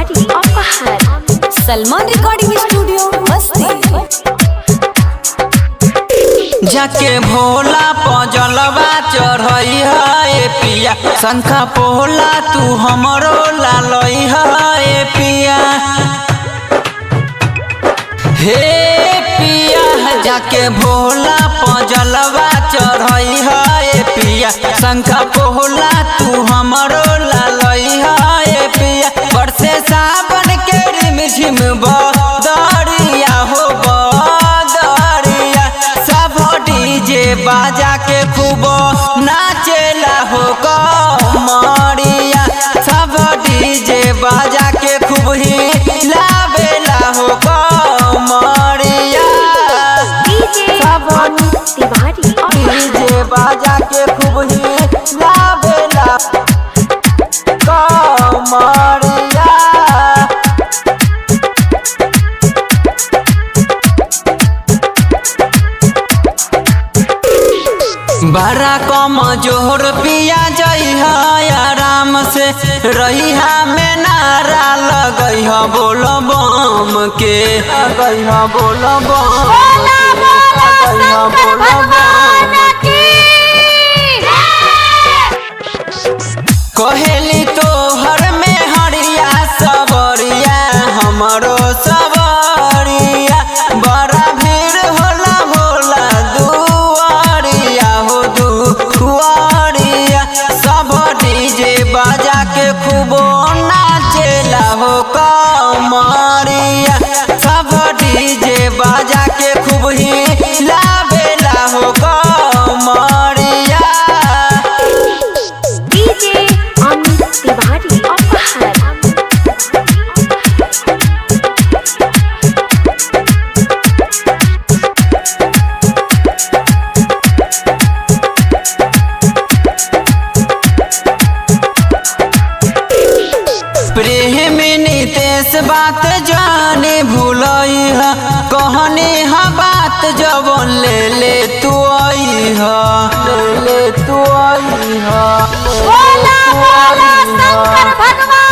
तिवारी अपहर Salman recording studio मस्ती। जाके भोला पजलवा चढ़ई है पिया, शंखा पोला तू हमरो लालई है पिया। हे पिया जाके भोला पजलवा चढ़ई है पिया, शंखा पोला तू हमरो लालई है पिया। बरसे सावन के रिमझिम बदरिया हो बदरिया, सब डीजे बाजा के खूब नाचेला हो कमरिया, सब डीजे बाजा के खूब ही लावेला हो कमरिया। सब तिवारी डीजे बाजा के खूब ही लावेला कमरिया। बड़ा कम जोर पिया जई है आराम से रही में नारा लगई है बोल बम के, गई है बोल बम कहेली तो हर में हरिया सबरिया हमरो सबरिया। बड़ा भीड़ होला होला दुआरिया हो दुआरिया, सब डीजे बाजा के खूब नाचेला हो कमरिया, सब डीजे बाजा के खूब ही लावेला हो कमरिया। तिवारी अपहर प्रेम नितेश बात जाने भूलई है, कहनी हा बात जब ले ले तू आई है, ले ले तू आई है। शंकर भगवान